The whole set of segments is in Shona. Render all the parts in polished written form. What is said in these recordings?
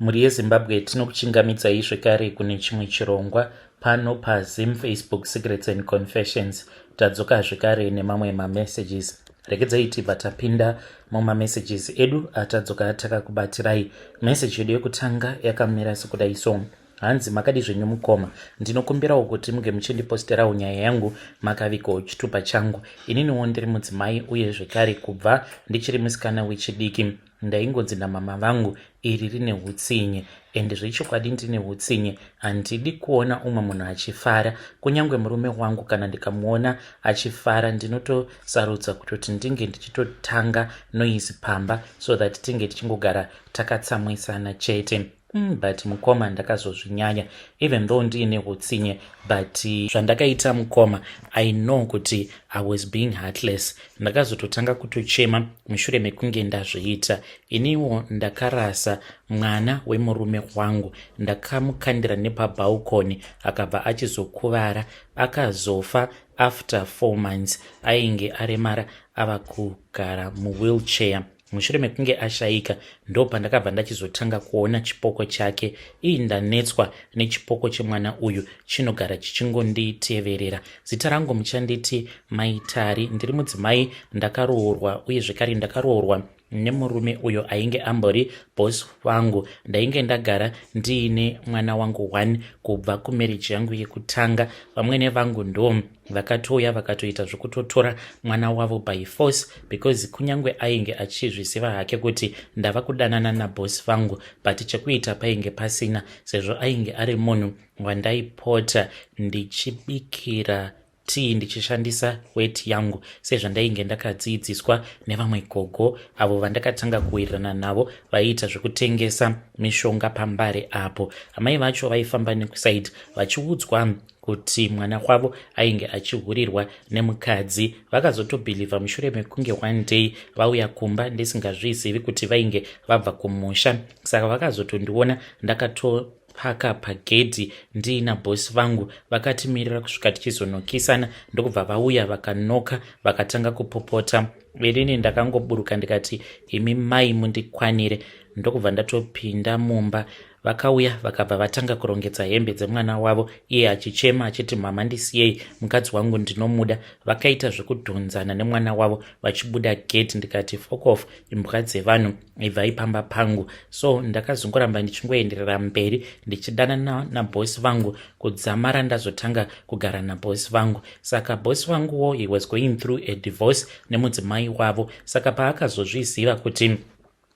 Muri yeZimbabwe tinokuchingamidzai zvekare kune chimwe chirongwa pano paZim Facebook Secrets and Confessions. Tadzoka zvekare nemamwe mamessages. Regedzai tibva tapinda mumamessages edu atadzoka takakubatirai. Message yedu yekutanga yakamira sekudai so: hanzi makadi zvenyu mukoma, ndinokumbirawo kuti muge muchindiposterawo nyaya yangu makavikawo chitupa changu. Ininiwo ndiri mudzimai uye zvekare kubva ndichiri musikana wechidiki ndaingonzi namama vangu iri rine hutsinye, ende zvechokwadi ndine hutsinye. Handidi kuona umwe munhu achifara, kunyange murume wangu kana ndikamuona achifara ndinotosarudza kutoti ndinge ndichitotanga noise pamba so that tinge tichingogara takatsamwisana chete. But mukoma ndakazozvinyanya, even though ndiine hutsinye, but zvandakaita mukoma I know kuti I was being heartless. Ndakazototanga kutochema mushure mekunge ndazviita. Iniwo ndakarasa mwana wemurume wangu, ndakamukandira nepabhaukoni akabva achizokuvara, akazofa after 4 months. Ainge aremara ava kugara muwheelchair. Mushure mekunge ashaika ndo pandakabva ndachizotanga kuona chipoko chake. Ndanetswa nechipoko chemwana uyu chinogara chichingonditeverera. Zita rangu muchanditi Maitari. Ndiri mudzimai ndakaroorwa, uye zvekare ndakaroorwa nemurume uyo ainge ambori boss wangu. Ndainge ndagara ndiine mwana wangu 1 kubva kumarriage yangu yekutanga. Vamwene vangu ndo vakatouya vakatoita zvokutotora mwana wavo by force, because kunyange ainge achizviziva hake kuti ndava kudanana nabosi vangu, but chekuita painge pasina, sezvo ainge ari munhu wandaipota ndichibikira tii ndichishandisa weti yangu sezvandainge ndakadzidziswa nevamwe gogo avo vandakatanga kuwirirana navo vaiita zvokutengesa mishonga pambare apo. Amai vacho vaifamba nekusaidi vachiudzwa kuti mwana wavo ainge achihurirwa nemukadzi. Vakazotobhilivha mushure mekunge one day vauya kumba ndisingazvizivi kuti vainge vabva kumusha. Saka vakazotondiona ndakatopaka pagedhi ndiina bosi vangu, vakatimirira kusvika tichizonokisana, ndokubva vauya vakanoka vakatanga kupopota. Verini ndakangoburuka ndikati, imi mai mundikwanire. Ndokubva ndatopinda mumba. Vakauya vakabva vatanga kurongedza hembe dzemwana wavo, iye achichema achiti, mama ndisiyei, mukadzi wangu ndinomuda. Vakaita zvekudhonzana nemwana wavo vachibuda gate. Ndikati, fuck off imbwa dzevanhu, ibvai pamba pangu. So ndakazongoramba ndichingoenderera mberi ndichidanana nabosi vangu kudzamara ndazotanga kugara nabosi vangu. Saka bosi vanguwo he was going through a divorce nemudzimai wavo. Saka paakazozviziva kuti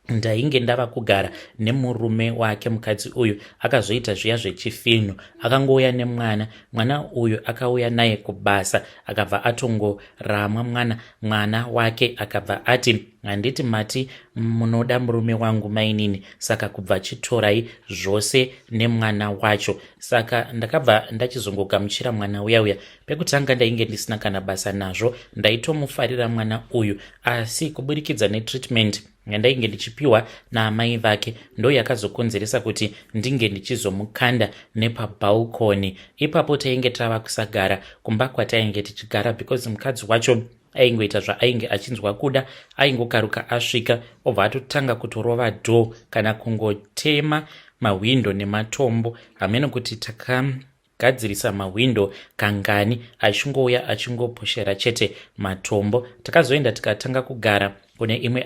ndainge ndava kugara nemurume wake, mukadzi uyu akazoita zviya zvechifinhu, akangouya mwana uyu akauya naye kubasa, akabva atongoramwa mwana wake, akabva ati, handiti mati munoda murume wangu mainini, saka kubva chitorai zvose nemwana wacho. Saka ndakabva ndachizongogamuchira mwana uya. Pekutanga ndainge ndisina kana basa nazvo, ndaitomufarira mwana uyu, asi kuburikidza netreatment yandainge ndichipiwa naamai vake ndo yakazokonzeresa kuti ndinge ndichizomukanda nepabhaukoni. Ipapo tainge tava kusagara kumba kwatainge tichigara, because mukadzi wacho aingoita zvaainge achinzwa kuda. Aingokaruka asvika obva atotanga kutorova dhoo kana kungotema mahwindo nematombo. Hameno kuti takagadzirisa mahwindo kangani, achingouya achingoposhera chete matombo. Takazoenda tikatanga kugara kune imwe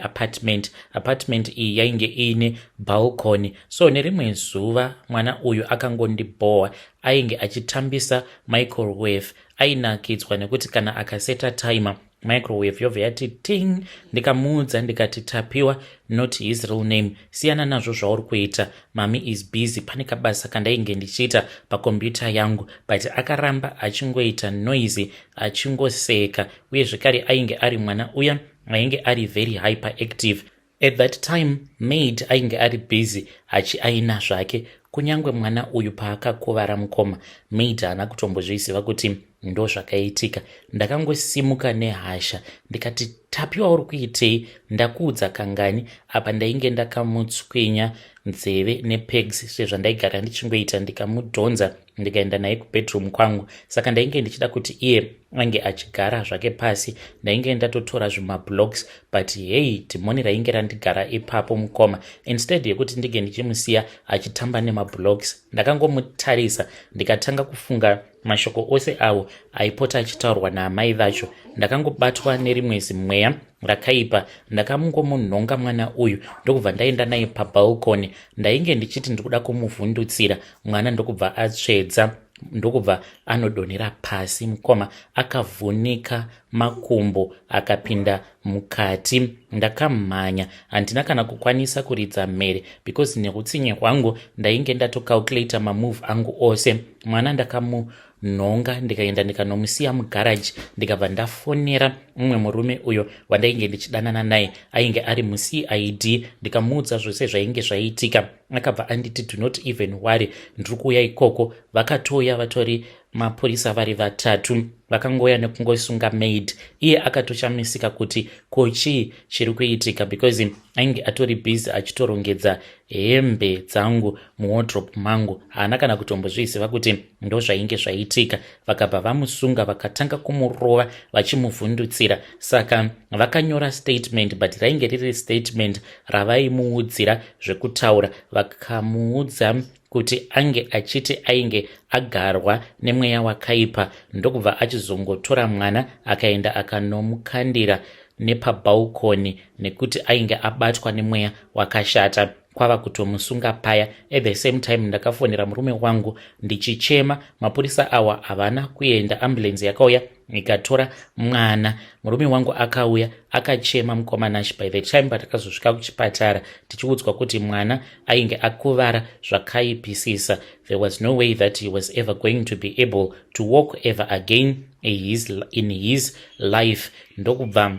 apartment iyi yainge iine balcony. So nerimwe zuva mwana uyu akangondibhowa. Ainge achitambisa microwave. Ainakidzwa nekuti kana akaseta timer microwave yobva yati ting. Ndikamuudza ndikati, tapiwa, not his real name, siyana nazvo zvauri kuita, mami is busy, pane kabasa kandainge ndichiita pakombiyuta yangu. But akaramba achingoita noise, achingoseka, uye zvekare ainge ari mwana uya ainge ari very hyperactive. At that time maid ainge ari busy achiaina zvake. Kunyange mwana uyu paakakuvara mukoma, maid haana kutombozviziva kuti ndo zvakaitika. Ndakangosimuka nehasha ndikati, Tapiwa uri kuitei? Ndakuudza kangani? Apa ndainge ndakamutswinya nzeve nepegs sezvandaigara ndichingoita, ndikamudhonza ndikaenda naye kubedroom kwangu. Saka ndainge ndichida kuti iye ange achigara zvake pasi. Ndainge ndatotora zvimablocks, but hey, dhimoni rainge randigara ipapo mukoma. Instead yekuti ndige ndichimusiya achitamba nemablocks, ndakangomutarisa ndikatanga kufunga mashoko ose awo aipota achitaurwa naamai vacho. Ndakangobatwa nerimwe zimweya rakaipa, ndakamungomunhonga mwana uyu ndokubva ndaenda naye pabalkoni. Ndainge ndichiti ndikuda kumuvhundutsira mwana, ndokubva atsvedza, ndokubva anodonhera pasi. Mukoma akavhunika makumbo akapinda mukati. Ndakamhanya, handina kana kukwanisa kuridza mhere because neutsinye hwangu ndainge ndatokalculata mamove angu ose. Mwana ndakamunhonga ndikaenda ndikanomusiya mugaraji, ndikabva ndafonera mumwe murume uyo wandainge ndichidanana naye, ainge ari muCID. Ndikamuudza zvose zvainge zvaiitika. Akabva anditi, do not even worry, ndiri kuuya ikoko. Vakatouya vatori mapurisa vari 3, vakangoya nekungosunga maid. Iye akatoshamisika kuti kochii chiri kuitika, because ainge atori busy achitorongedza hembe dzangu muwardrobe mangu. Haana kana kutombozviziva kuti ndo zvainge zvaiitika. Vakabva vamusunga vakatanga kumurova vachimuvhundutsira. Saka vakanyora statement, but rainge riri statement ravaimuudzira zvekutaura. Vakamuudza kuti ange achiti ainge agarwa nemweya wakaipa, ndokubva achizongotora mwana akaenda akanomukandira nepabalkoni nekuti ainge abatwa nemweya wakashata. Kwava kutomusunga paya. At the same time ndakafonera murume wangu ndichichema. Mapurisa awa havana kuenda, ambulance yakauya ikatora mwana. Murume wangu akauya akachema mukomanashi. By the time patakazosvika kuchipatara tichiudzwa kuti mwana ainge akuvara zvakaipisisa. There was no way that he was ever going to be able to walk ever again in his life. Ndokubva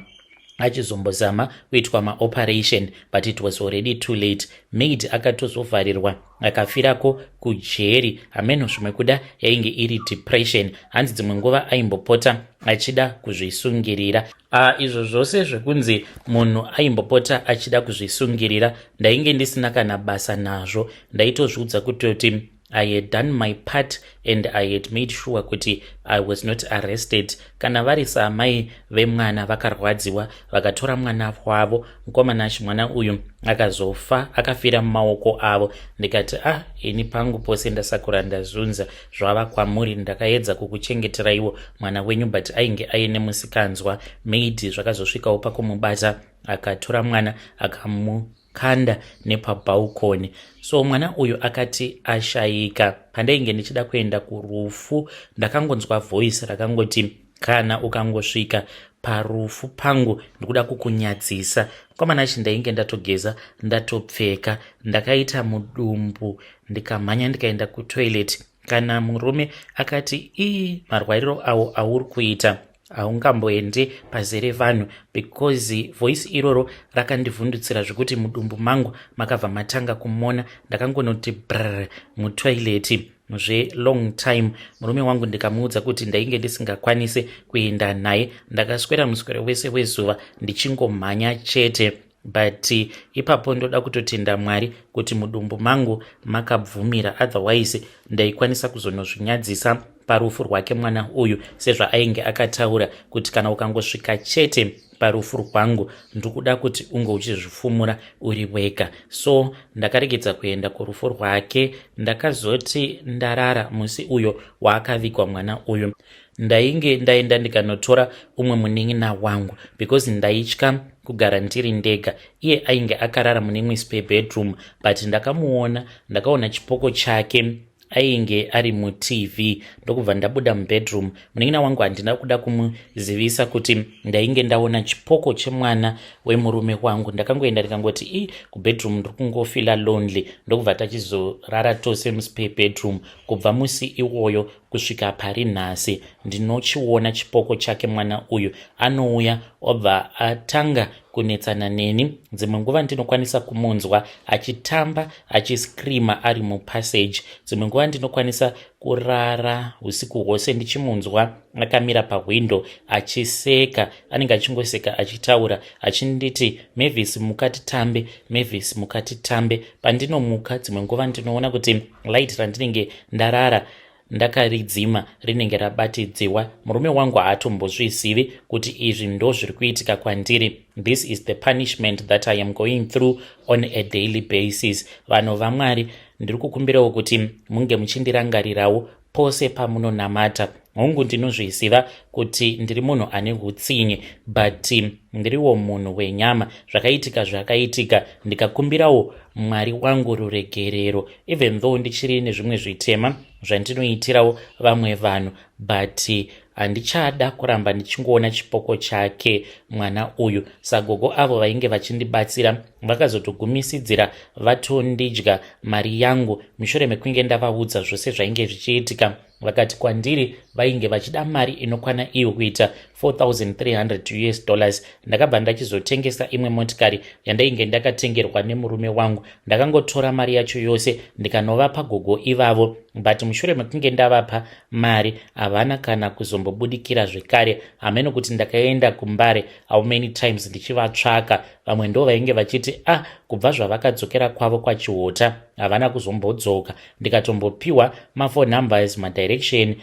achizombozama kuitwa maoperation, but it was already too late. Maid akatozovharirwa akafirako kujeri. Hameno zvimwe kuda yainge iri depression. Hanzi dzimwe nguva aimbopota achida kuzvisungirira. Izvo zvose zvekunzi munhu aimbopota achida kuzvisungirira ndainge ndisina kana basa nazvo. Ndaitozviudza kutoti I had done my part and I had made sure kuti I was not arrested. Kana vari samai vemwana vakarwadziwa vakatora mwana wavo, mukomanashi mwana uyu akazofa akafira mumaoko avo. Ndikati ini pangu pose ndasakura ndazunza, zvava kwamuri. Ndakaedza kukuchengeteraiwo mwana wenyu, but ainge aine musikanzwa. Maid zvakazosvikawo pakumubata akatora mwana akamukanda nepabalkoni. So mwana uyu akati ashayika. Pandainge ndichida kuenda kurufu, ndakangonzwa voice rakangoti, kana ukangosvika parufu pangu ndikuda kukunyadzisa. Komanachi ndainge ndatogeza ndatopfeka, ndakaita mudumbu, ndikamhanya ndikaenda kutoilet. Kana murume akati, marwariro awo auri kuita haungamboende pazere vanhu, because voice iroro rakandivhundutsira zvekuti mudumbu mangu makabva matanga kumona. Ndakangonoti brr mutoileti long time. Murume wangu ndikamuudza kuti ndainge ndisingakwanise kuenda naye. Ndakaswera muswero wese wezuva ndichingomhanya chete, but ipapo ndoda kutotenda Mwari kuti mudumbu mangu makabvumira, otherwise ndaikwanisa kuzonozvinyadzisa parufu rwake mwana uyu, sezvaainge akataura kuti kana ukangosvika chete parufu rwangu ndikuda kuti unge uchizvifumura uri wega. So ndakaregedza kuenda kurufu rwake. Ndakazoti ndarara musi uyo waakavigwa mwana uyu. Ndainge ndaenda ndikanotora umwe munin'ina wangu because ndaitya kugara ndiri ndega. Iye ainge akarara mune spare bedroom, but ndakaona chipoko chake ainge ari muTV. Ndokubva ndabuda mubedroom. Munin'ina wangu handina kuda kumuzivisa kuti ndainge ndaona chipoko chemwana wemurume wangu. Ndakangoenda ndikangoti kubedroom ndiri kungofila lonely. Ndokubva tachizorara tose muspare bedroom. Kubva musi iwoyo kusvika pari nhasi ndinochiona chipoko chake mwana uyu. Anouya obva atanga kunetsana neni. Dzimwe nguva ndinokwanisa kumunzwa achitamba achiskrima ari mupassage. Dzimwe nguva ndinokwanisa kurara usiku hwose ndichimunzwa akamira pahwindo achiseka. Anenge achingoseka achitaura achinditi, Mavis mukatitambe, Mavis mukatitambe. Pandinomuka dzimwe nguva ndinoona kuti light randinenge ndarara ndakaridzima rinenge rabatidziwa. Murume wangu haatombozvizivi kuti izvi ndo zviri kuitika kwandiri. This is the punishment that I am going through on a daily basis. Vanhu vaMwari, ndiri kukumbirawo kuti munge muchindirangarirawo pose pamunonamata. Hongu ndinozviziva kuti ndiri munhu ane hutsinye, but ndiriwo munhu wenyama. Zvakaitika ndikakumbirawo Mwari wangu ruregerero, even though ndichiri nezvimwe zvitema zvandinoitirawo vamwe vanhu, but handichada kuramba ndichingoona chipoko chake mwana uyu. Sagogo avo vainge vachindibatsira vakazotogumisidzira vatondidya mari yangu mushure mekunge ndavaudza zvose zvainge zvichiitika. Vakati kwandiri vainge vachida mari inokwana iyo kuita $4,300. Ndakabva ndachizotengesa imwe motikari yandainge ndakatengerwa nemurume wangu. Ndakangotora mari yacho yose ndikanovapa gogo ivavo, but mushure mekunge ndavapa mari havana kana kuzombobudikira zvekare. Hameno kuti ndakaenda kuMbare how many times ndichivatsvaka. Vamwe ndo vainge vachiti kubva zvavakadzokera kwavo kwaChihota havana kuzombodzoka. Ndikatombopiwa mafone numbers, madirection,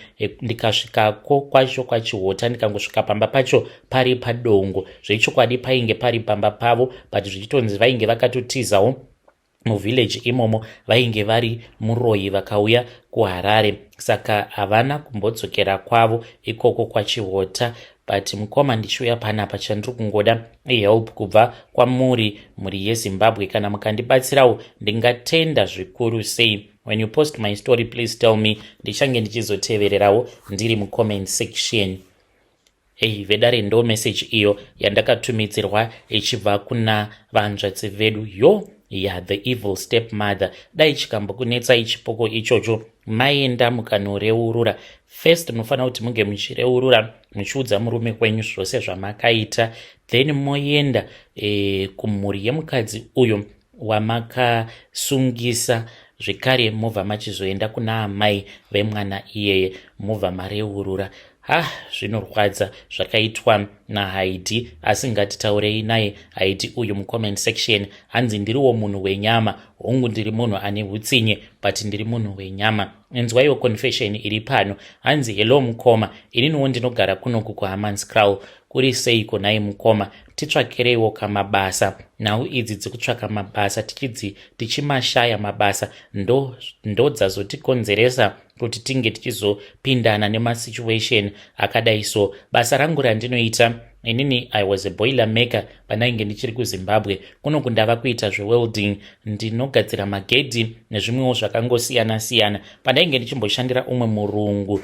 ndikasvikako kwacho kwaChihota ndikangosvika pamba pacho pari padongo. Zvechokwadi painge pari pamba pavo, but zvichitonzi vainge vakatotizawo muvillage imomo, vainge vari muRoyi vakauya kuHarare. Saka havana kumbodzokera kwavo ikoko kwaChihota. But mukoma ndichiuya panapa chandiri kungoda help kubva kwamuri, muri yeZimbabwe. Kana mukandibatsirawo ndingatenda zvikuru sei. When you post my story, please tell me. Ndichange ndichizotevererawo ndiri mucomment section. Vedare ndo message iyo yandakatumidzirwa ichibva kuna vanzvadzi vedu. The evil stepmother. Dai chikambokunetsa ichipoko ichocho, maenda mukanoreurura. First munofanira kuti munge muchireurura muchiudza murume wenyu zvose zvamakaita, then moenda kumhuri yemukadzi uyo wamakasungisa. Zvekare mobva machizoenda kuna amai vemwana iyeye mobva mareurura. Zvinorwadza zvakaitwa naHaidhi, asi ngatitaurei naye Haidhi uyu mucomment section. Hanzi ndiriwo munhu wenyama. Hongu ndiri munhu ane hutsinye, but ndiri munhu wenyama. Enzwaiwo confession iri pano. Hanzi hello mukoma, ininiwo ndinogara kunoku kuHammanskraal. Kuri seiko naye mukoma? Titsvakireiwo kamabasa. Nhau idzi dzekutsvaka mabasa tichimashaya mabasa ndo dzazotikonzeresa kuti tinge tichizopindana nemasituation akadai so. Basa rangu randinoita inini, I was a boiler maker panainge ndichiri kuZimbabwe. Kuno kundava kuita zvewelding, ndinogadzira magedhi nezvimwewo zvakangosiyana-siyana. Panainge ndichimboshandira umwe murungu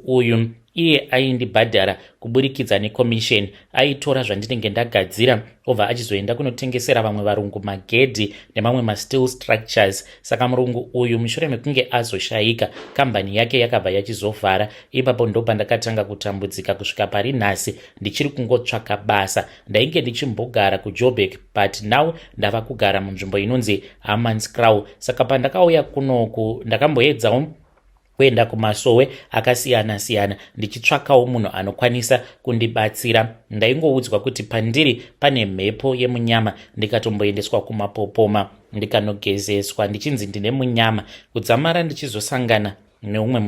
uyu, iye aindibhadhara kuburikidza necommission. Aitora zvandinenge ndagadzira obva achizoenda kunotengesera vamwe varungu magedhi nemamwe masteel structures. Saka murungu uyu mushure mekunge azoshayika, kambani yake yakabva yachizovhara. Ipapo ndo pandakatanga kutambudzika kusvika pari nhasi ndichiri kungotsvaka basa. Ndainge ndichimbogara kuJoburg, but now ndava kugara munzvimbo inonzi Hammanskraal. Saka pandakauya kunoku ndakamboedzawo kuenda kumasowe akasiyana-siyana ndichitsvakawo munhu anokwanisa kundibatsira. Ndaingoudzwa kuti pandiri pane mhepo yemunyama, ndikatomboendeswa kumapopoma ndikanogezeswa ndichinzi ndine munyama. Kudzamara ndichizosangana neumwe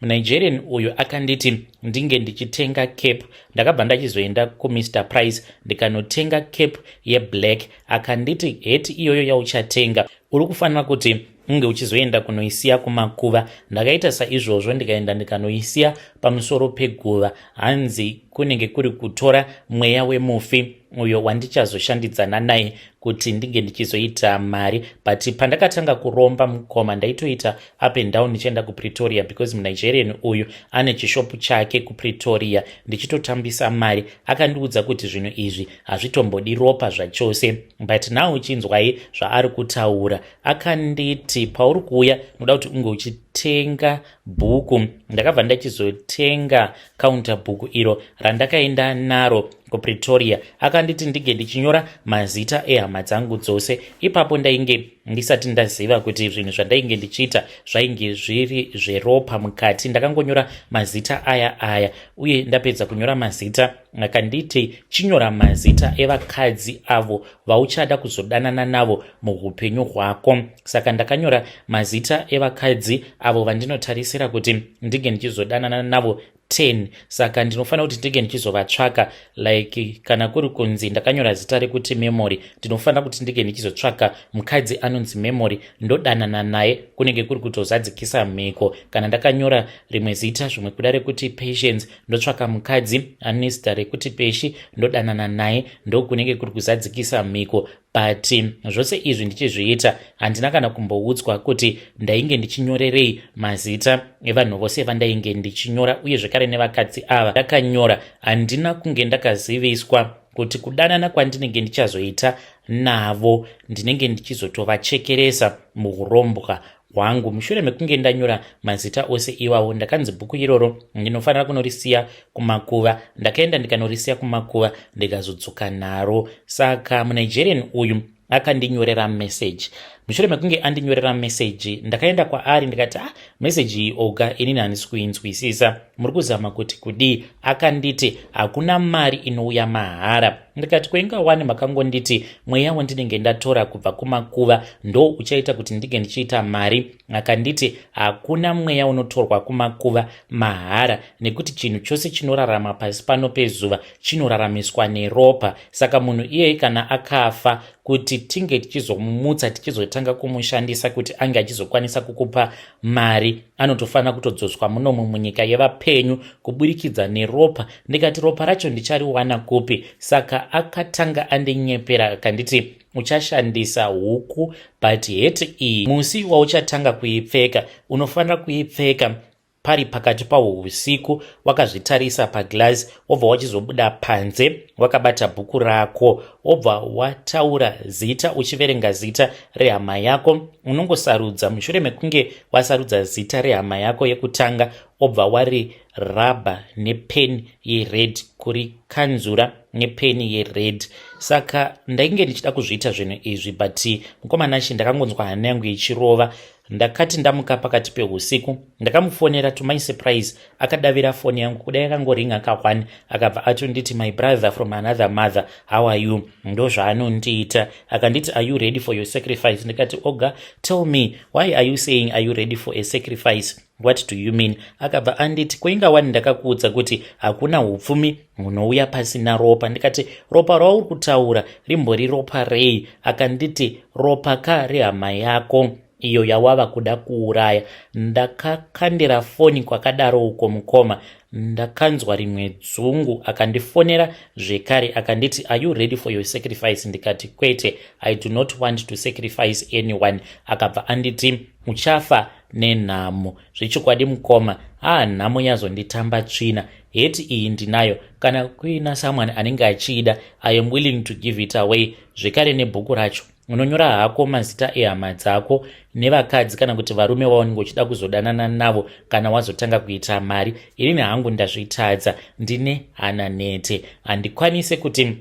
muNigerian uyu akanditi ndinge ndichitenga cape. Ndakabva ndachizoenda kuMr Price ndikanotenga cape yeblack. Akanditi heti iyoyo yauchatenga uri kufanira kuti unge uchizoenda kunoisiya kumakuva. Ndakaita saizvozvo ndikaenda ndikanoisiya pamusoro peguva. Hanzi kunenge kuri kutora mweya wemufi uyo wandichazoshandidzana naye kuti ndinge ndichizoita mari. But pandakatanga kuromba mukoma ndaitoita up and down ndichienda kuPretoria because muNigerian uyu ane chishopu chake kuPretoria ndichitotambisa mari. Akandiudza kuti zvinhu izvi hazvitombodi ropa zvachose, but now uchinzwai zvaari kutaura. Akanditi pauri kuuya unoda kuti unge uchitenga bhuku. Ndakabva ndachizotenga counter bhuku iro randakaenda naro kuPretoria. Akanditi ndige ndichinyora mazita ehama dzangu dzose. Ipapo ndainge ndisati ndaziva kuti zvinhu zvandainge ndichiita zvainge zviri zveropa mukati. Ndakangonyora mazita aya uye ndapedza kunyora mazita akanditi chinyora mazita evakadzi avo vauchada kuzodanana navo muupenyu hwako. Saka ndakanyora mazita evakadzi avo vandinotarisira kuti ndige ndichizodanana navo 10. Saka ndinofanira kuti ndinge ndichizovatsvaka, like kana kuri kunzi ndakanyora zita rekuti Memory, ndinofanira kuti ndinge ndichizotsvaka mukadzi anonzi Memory ndodanana naye, kunenge kuri kutozadzikisa mhiko. Kana ndakanyora rimwe zita zvimwe kuda rekuti Patience, ndotsvaka mukadzi ane zita rekuti Peshi ndodanana naye, ndokunenge kuri kuzadzikisa mhiko. But zvose izvi ndichizviita handina kana kumboudzwa kuti ndainge ndichinyorerei mazita evanhu vose vandainge ndichinyora, uye zvekare nevakadzi ava ndakanyora. Handina kunge ndakaziviswa kuti kudanana kwandinenge ndichazoita navo ndinenge ndichizotovachekeresa muurombwa hwangu. Mushure mekunge ndanyora mazita ose iwawo, ndakanzi bhuku iroro ndinofanira kunorisiya kumakuva. Ndakaenda ndikanorisiya kumakuva ndikazodzoka naro. Saka muNigerian uyu akandinyorera message. Mushure mekunge andinyorera message, ndakaenda kwaari ndikati message iyi oga inini handisi kuinzwisisa, muri kuzama kuti kudii? Akanditi hakuna mari inouya mahara. Ndikati kwenga wani makangonditi mweya wandinenge ndatora kubva kumakuva ndo uchaita kuti ndinge ndichiita mari. Akanditi hakuna mweya unotorwa kumakuva mahara, nekuti chinhu chose chinorarama pasi pano pezuva chinoraramiswa neropa. Saka munhu iyeye kana akafa, kuti tinge tichizomumutsa tichizotanga kumushandisa kuti ange achizokwanisa kukupa mari, anotofanira kutodzoswa munomu munyika yevapenyu kuburikidza neropa. Ndikati ropa racho ndichariwana kupi? Saka akatanga andinyepera akanditi uchashandisa huku, but heti iyi musi wauchatanga kuipfeka unofanira kuipfeka pari pakati pausiku, wakazvitarisa paglazi, wobva wachizobuda panze wakabata bhuku rako, wobva wataura zita uchiverenga zita rehama yako. Unongosarudza mushure mekunge wasarudza zita rehama yako yekutanga, obva wari raba nepeni yered, kurikanzura nepeni yered. Saka ndainge ndichida kuzviita zvinhu izvi, but mukomana chi ndakangonzwa hana yangu ichirova. Ndakati ndamuka pakati peusiku, ndakamufonera to my surprise. Akadavira foni yangu kudai yakangoringa ka1, akabva atonditi my brother from another mother, how are you? Ndo zvaanondiita. Akanditi are you ready for your sacrifice? Ndikati oga, tell me, why are you saying are you ready for a sacrifice? What do you mean? Akabva anditi kwenga wani ndakakuudza kuti hakuna hupfumi hunouya pasina ropa. Ndikati ropa rauri kutaura rimbori ropa rei? Akanditi ropa ka rehama yako iyo yawava kuda kuuraya. Ndakakandira foni kwakadaro uko mukoma, ndakanzwa rimwe dzungu. Akandifonera zvekare akanditi are you ready for your sacrifice? Ndikati kwete, I do not want to sacrifice anyone. Akabva anditi uchafa nenhamo. Zvechokwadi mukoma, nhamo yazonditamba tsvina. Heti iyi ndinayo, kana kuina someone anenge achida, I am willing to give it away. Zvekare nebhuku racho unonyora hako mazita ehama dzako nevakadzi kana kuti varume vaunenge uchida kuzodanana navo kana wazotanga kuita mari. Inini hangu ndazvitadza, ndine hana nete, handikwanise kuti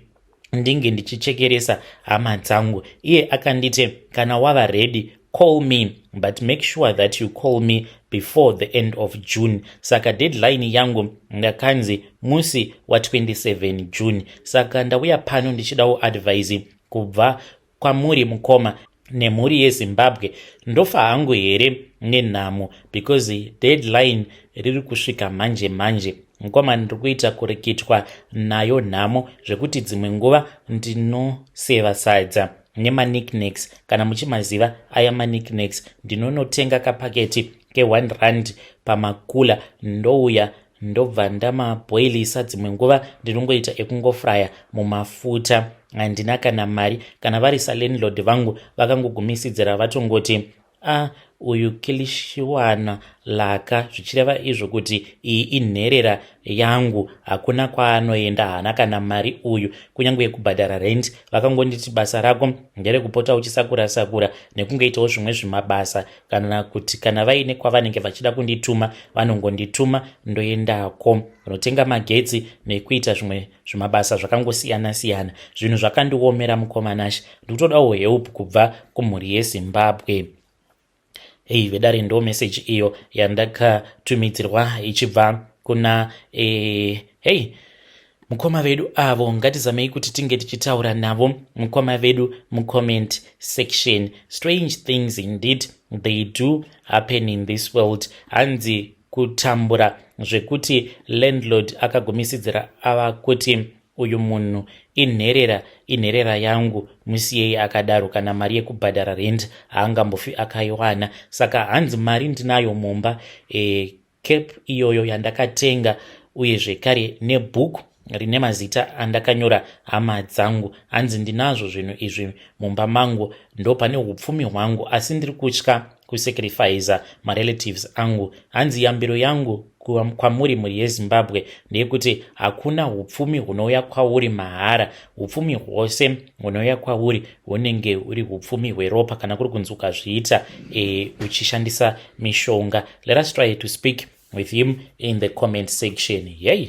ndinge ndichichekeresa hama dzangu. Iye akanditi kana wava ready call me, but make sure that you call me before the end of June. Saka deadline yangu ndakanzi musi wa 27 June. Saka ndauya pano ndichidawo advise kubva kwamuri mukoma nemhuri yeZimbabwe. Ndofa hangu here nenhamo, because deadline riri kusvika manje. Mukoma ndiri kuita kureketwa nayo nhamo zvekuti dzimwe nguva ndinoseva sadza nema-knickknacks. Kana muchimaziva aya ma-knickknacks, ndinonotenga kapaketi ke 1 rand pamakula, ndouya ndobva ndamabhoilisa, dzimwe nguva ndinongoita ekungofraya mumafuta. Handina kana mari. Kana vari salandlord vangu vakangogumisidzira vatongoti uyu Kilishiwana laka, zvichireva izvo kuti iyi inherera yangu, hakuna kwaanoenda, hana kana mari uyu. Kunyange yekubhadhara rent vakangonditi basa rako nderekupota uchisakura-sakura nekungoitawo zvimwe zvimabasa, kana kuti kana vaine kwavanenge vachida kundituma vanongondituma ndoendako. Unotenga magetsi nekuita zvimwe zvimabasa zvakangosiyana-siyana. Zvinhu zvakandiomera mukomanashi, ndikutodawo help kubva kumhuri yeZimbabwe. Vedare ndo message iyo yandakatumidzirwa ichibva kuna mukoma vedu avo. Ngatizamei kuti tinge tichitaura navo mukoma vedu mucomment section. Strange things indeed they do happen in this world. Hanzi kutambura zvekuti landlord akagumisidzira ava kuti uyu munhu inherera yangu, musiyei akadaro. Kana mari yekubhadhara rent haangambofi akaiwana. Saka hanzi mari ndinayo mumba, cape iyoyo yandakatenga, uye zvekare nebhuku rine mazita andakanyora hama dzangu. Hanzi ndinazvo zvinhu izvi mumba mangu, ndo pane upfumi hwangu, asi ndiri kutya kusacrifice marelatives angu. Hanzi yambiro yangu kwamuri muri yeZimbabwe ndeyekuti hakuna upfumi hunouya kwauri mahara. Upfumi hwose hunouya kwauri hunenge uri upfumi hweropa, kana kuri kunzi ukazviita uchishandisa mishonga. Let us try to speak with him in the comment section. Yay!